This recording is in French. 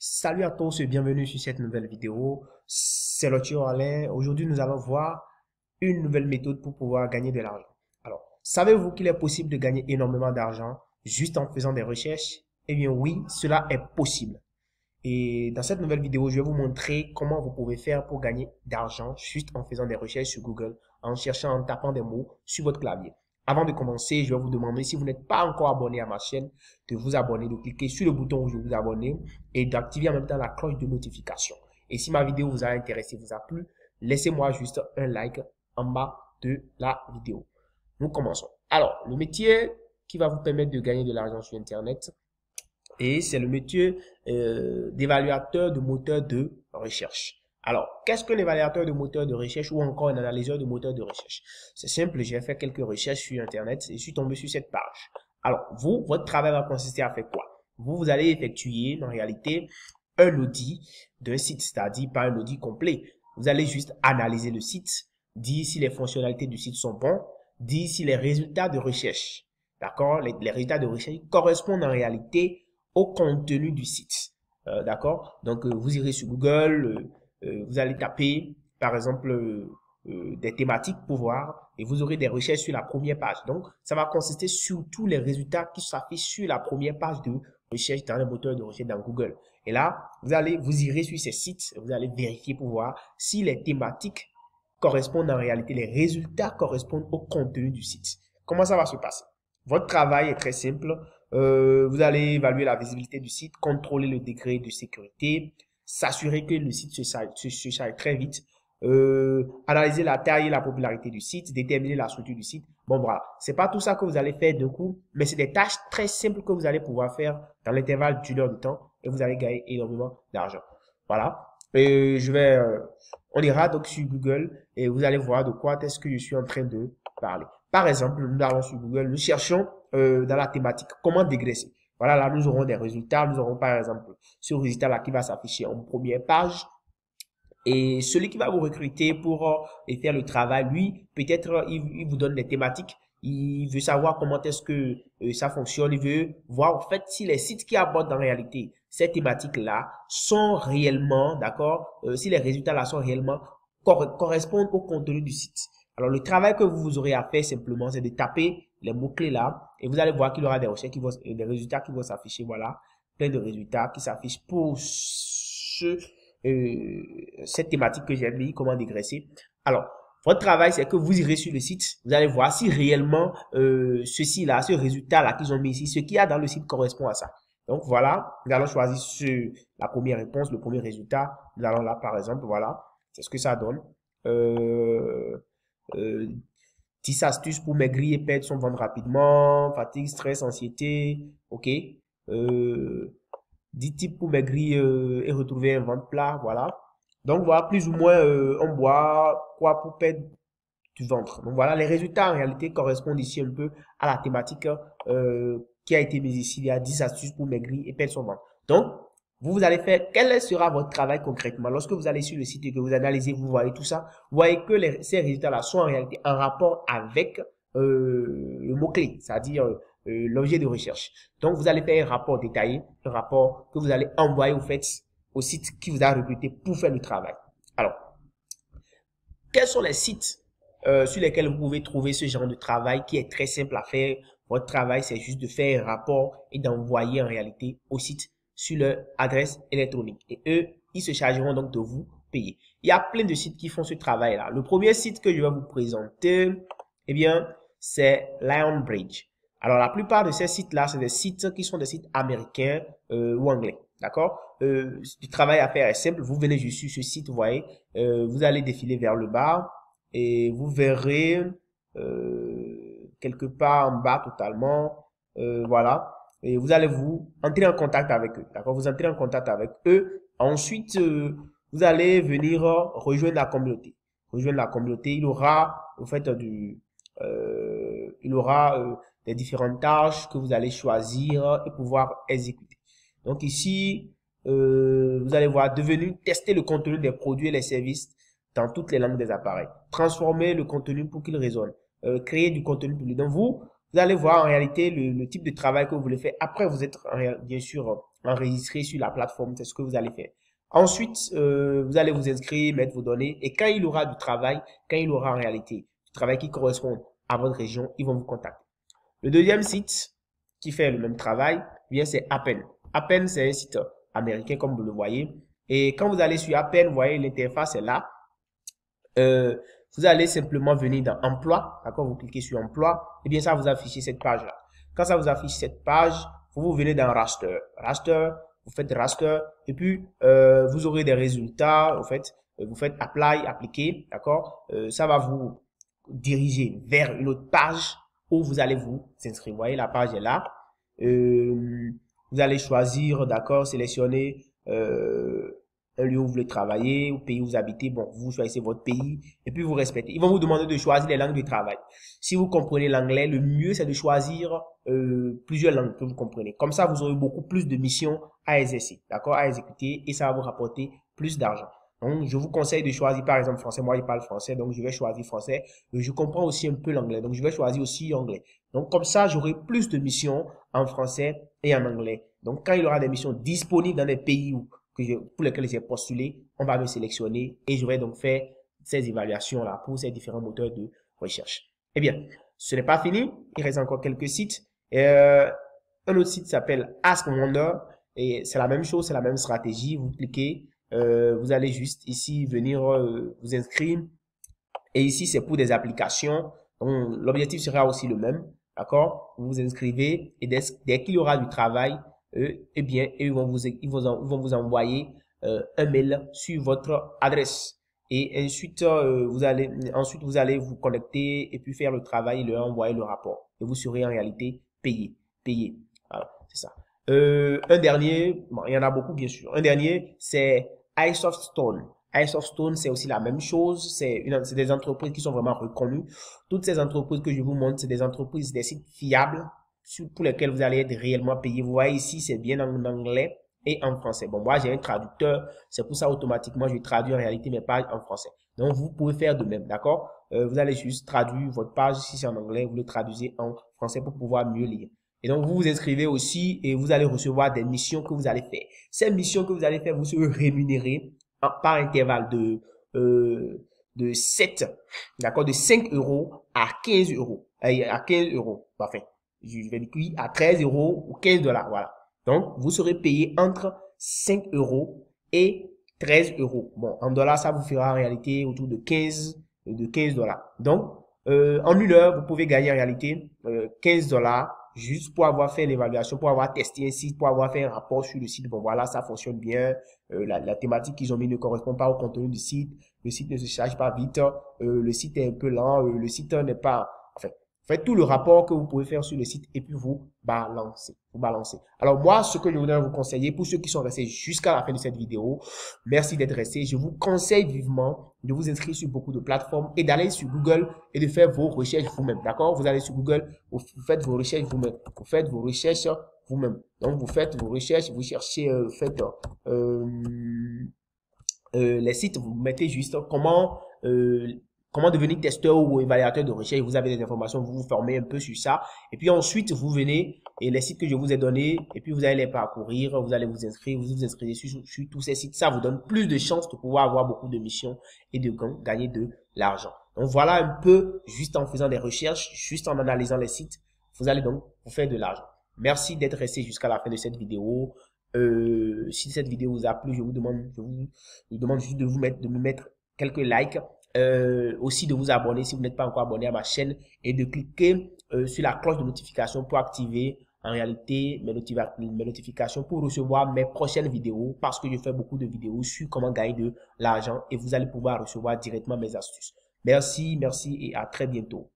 Salut à tous et bienvenue sur cette nouvelle vidéo. C'est le tueur Alain. Aujourd'hui, nous allons voir une nouvelle méthode pour pouvoir gagner de l'argent. Alors, savez-vous qu'il est possible de gagner énormément d'argent juste en faisant des recherches? Eh bien oui, cela est possible. Et dans cette nouvelle vidéo, je vais vous montrer comment vous pouvez faire pour gagner d'argent juste en faisant des recherches sur Google, en cherchant, en tapant des mots sur votre clavier. Avant de commencer, je vais vous demander, si vous n'êtes pas encore abonné à ma chaîne, de vous abonner, de cliquer sur le bouton rouge de vous abonner et d'activer en même temps la cloche de notification. Et si ma vidéo vous a intéressé, vous a plu, laissez-moi juste un like en bas de la vidéo. Nous commençons. Alors, le métier qui va vous permettre de gagner de l'argent sur Internet, et c'est le métier d'évaluateur de moteur de recherche. Alors, qu'est-ce qu'un évaluateur de moteur de recherche ou encore un analyseur de moteur de recherche? C'est simple, j'ai fait quelques recherches sur Internet et je suis tombé sur cette page. Alors, votre travail va consister à faire quoi? Vous allez effectuer, en réalité, un audit d'un site, c'est-à-dire pas un audit complet. Vous allez juste analyser le site, dire si les fonctionnalités du site sont bonnes, dire si les résultats de recherche, d'accord, les résultats de recherche correspondent en réalité au contenu du site. D'accord? Donc, vous irez sur Google, vous allez taper, par exemple, des thématiques pour voir et vous aurez des recherches sur la première page. Donc, ça va consister sur tous les résultats qui s'affichent sur la première page de recherche dans le moteur de recherche dans Google. Et là, vous irez sur ces sites, vous allez vérifier pour voir si les thématiques correspondent en réalité, les résultats correspondent au contenu du site. Comment ça va se passer? Votre travail est très simple. Vous allez évaluer la visibilité du site, contrôler le degré de sécurité, s'assurer que le site se charge très vite, analyser la taille et la popularité du site, déterminer la structure du site. Bon, voilà. C'est pas tout ça que vous allez faire d'un coup, mais c'est des tâches très simples que vous allez pouvoir faire dans l'intervalle d'une heure de temps et vous allez gagner énormément d'argent. Voilà. Et on ira donc sur Google et vous allez voir de quoi est-ce que je suis en train de parler. Par exemple, nous allons sur Google, nous cherchons dans la thématique comment dégraisser. Voilà, là, nous aurons des résultats. Nous aurons par exemple ce résultat-là qui va s'afficher en première page. Et celui qui va vous recruter pour faire le travail, lui, peut-être il vous donne des thématiques. Il veut savoir comment est-ce que ça fonctionne. Il veut voir en fait si les sites qui abordent en réalité ces thématiques-là sont réellement, d'accord, si les résultats-là sont réellement correspondent au contenu du site. Alors, le travail que vous aurez à faire simplement, c'est de taper les mots-clés là et vous allez voir qu'il y aura des recherches des résultats qui vont s'afficher. Voilà, plein de résultats qui s'affichent pour cette thématique que j'ai mis, comment dégraisser. Alors, votre travail, c'est que vous irez sur le site, vous allez voir si réellement ceci-là, ce résultat-là qu'ils ont mis ici, ce qu'il y a dans le site correspond à ça. Donc voilà, nous allons choisir la première réponse, le premier résultat. Nous allons là, par exemple, voilà, c'est ce que ça donne. 10 astuces pour maigrir et perdre son ventre rapidement, fatigue, stress, anxiété, ok. 10 types pour maigrir et retrouver un ventre plat, voilà. Donc voilà, plus ou moins, on boit quoi pour perdre du ventre. Donc voilà, les résultats en réalité correspondent ici un peu à la thématique qui a été mise ici. Il y a 10 astuces pour maigrir et perdre son ventre. Donc, vous allez faire, quel sera votre travail concrètement? Lorsque vous allez sur le site et que vous analysez, vous voyez tout ça, vous voyez que ces résultats-là sont en réalité en rapport avec le mot-clé, c'est-à-dire l'objet de recherche. Donc, vous allez faire un rapport détaillé, un rapport que vous allez envoyer au site qui vous a recruté pour faire le travail. Alors, quels sont les sites sur lesquels vous pouvez trouver ce genre de travail qui est très simple à faire? Votre travail, c'est juste de faire un rapport et d'envoyer en réalité au site sur leur adresse électronique. Et eux, ils se chargeront donc de vous payer. Il y a plein de sites qui font ce travail-là. Le premier site que je vais vous présenter, eh bien, c'est Lionbridge. Alors, la plupart de ces sites-là, c'est des sites qui sont des sites américains ou anglais. D'accord? Le travail à faire est simple. Vous venez juste sur ce site, vous voyez, vous allez défiler vers le bas et vous verrez quelque part en bas totalement, voilà. Et vous allez vous entrer en contact avec eux. D'accord? Vous entrez en contact avec eux. Ensuite, vous allez venir rejoindre la communauté. Rejoindre la communauté. Il aura, au fait, des différentes tâches que vous allez choisir et pouvoir exécuter. Donc ici, vous allez voir, tester le contenu des produits et les services dans toutes les langues des appareils. Transformer le contenu pour qu'il résonne. Créer du contenu public. Donc vous vous allez voir en réalité le type de travail que vous voulez faire. Après, vous êtes bien sûr enregistré sur la plateforme, c'est ce que vous allez faire. Ensuite, vous allez vous inscrire, mettre vos données et quand il y aura du travail, quand il y aura en réalité du travail qui correspond à votre région, ils vont vous contacter. Le deuxième site qui fait le même travail, bien c'est Appen. Appen, c'est un site américain comme vous le voyez. Et quand vous allez sur Appen, vous voyez l'interface est là. Vous allez simplement venir dans Emploi, d'accord, vous cliquez sur Emploi, et bien ça vous affiche cette page-là. Quand ça vous affiche cette page, vous venez dans Raster. Raster, vous faites Raster, et puis vous aurez des résultats, en fait, vous faites Apply, appliquer, d'accord, ça va vous diriger vers une autre page où vous allez vous inscrire. Vous voyez, la page est là. Vous allez choisir, d'accord, sélectionner un lieu où vous voulez travailler, au pays où vous habitez. Bon, vous choisissez votre pays et puis vous respectez. Ils vont vous demander de choisir les langues de travail. Si vous comprenez l'anglais, le mieux c'est de choisir plusieurs langues que vous comprenez. Comme ça, vous aurez beaucoup plus de missions à exercer, d'accord, à exécuter et ça va vous rapporter plus d'argent. Donc, je vous conseille de choisir par exemple français. Moi, je parle français, donc je vais choisir français. Je comprends aussi un peu l'anglais, donc je vais choisir aussi anglais. Donc, comme ça, j'aurai plus de missions en français et en anglais. Donc, quand il y aura des missions disponibles dans des pays pour lesquels j'ai postulé, on va me sélectionner et je vais donc faire ces évaluations-là pour ces différents moteurs de recherche. Eh bien, ce n'est pas fini. Il reste encore quelques sites. Un autre site s'appelle Ask Wonder et c'est la même chose, c'est la même stratégie. Vous cliquez. Vous allez juste ici venir vous inscrire et ici c'est pour des applications. Donc l'objectif sera aussi le même, d'accord? Vous vous inscrivez et dès qu'il y aura du travail, eh bien ils vont vous envoyer un mail sur votre adresse et ensuite vous allez vous connecter et puis faire le travail et leur envoyer le rapport et vous serez en réalité payé. Voilà, c'est ça. Un dernier, bon, il y en a beaucoup bien sûr. Un dernier, c'est iSoftStone. iSoftStone, c'est aussi la même chose. C'est des entreprises qui sont vraiment reconnues. Toutes ces entreprises que je vous montre, c'est des entreprises, des sites fiables pour lesquels vous allez être réellement payé. Vous voyez ici, c'est bien en anglais et en français. Bon, moi, j'ai un traducteur. C'est pour ça, automatiquement, je traduis en réalité mes pages en français. Donc, vous pouvez faire de même, d'accord? Vous allez juste traduire votre page. Si c'est en anglais, vous le traduisez en français pour pouvoir mieux lire. Et donc, vous vous inscrivez aussi et vous allez recevoir des missions que vous allez faire. Ces missions que vous allez faire, vous serez rémunéré par intervalle de 7, d'accord, de 5 euros à 15 euros. À 15 euros, enfin, je vais dire oui, à 13 euros ou 15 dollars, voilà. Donc, vous serez payé entre 5 euros et 13 euros. Bon, en dollars, ça vous fera en réalité autour de 15 dollars. Donc, en une heure, vous pouvez gagner en réalité 15 dollars juste pour avoir fait l'évaluation, pour avoir testé un site, pour avoir fait un rapport sur le site. Bon, voilà, ça fonctionne bien. La thématique qu'ils ont mis ne correspond pas au contenu du site. Le site ne se charge pas vite. Le site est un peu lent. Le site n'est pas... Enfin, faites tout le rapport que vous pouvez faire sur le site et puis vous balancez. Alors moi, ce que je voudrais vous conseiller, pour ceux qui sont restés jusqu'à la fin de cette vidéo, merci d'être restés. Je vous conseille vivement de vous inscrire sur beaucoup de plateformes et d'aller sur Google et de faire vos recherches vous-même. D'accord? Vous allez sur Google, vous faites vos recherches vous-même. Vous faites vos recherches vous-même. Donc, vous faites vos recherches, vous cherchez, les sites, vous mettez juste comment devenir testeur ou évaluateur de recherche. Vous avez des informations, vous vous formez un peu sur ça. Et puis ensuite, vous venez et les sites que je vous ai donnés, et puis vous allez les parcourir, vous allez vous inscrire, vous vous inscrivez sur tous ces sites. Ça vous donne plus de chances de pouvoir avoir beaucoup de missions et de gagner de l'argent. Donc voilà un peu, juste en faisant des recherches, juste en analysant les sites, vous allez donc vous faire de l'argent. Merci d'être resté jusqu'à la fin de cette vidéo. Si cette vidéo vous a plu, je vous demande juste de me mettre quelques likes. Aussi de vous abonner si vous n'êtes pas encore abonné à ma chaîne et de cliquer sur la cloche de notification pour activer en réalité mes notifications pour recevoir mes prochaines vidéos parce que je fais beaucoup de vidéos sur comment gagner de l'argent et vous allez pouvoir recevoir directement mes astuces. Merci et à très bientôt.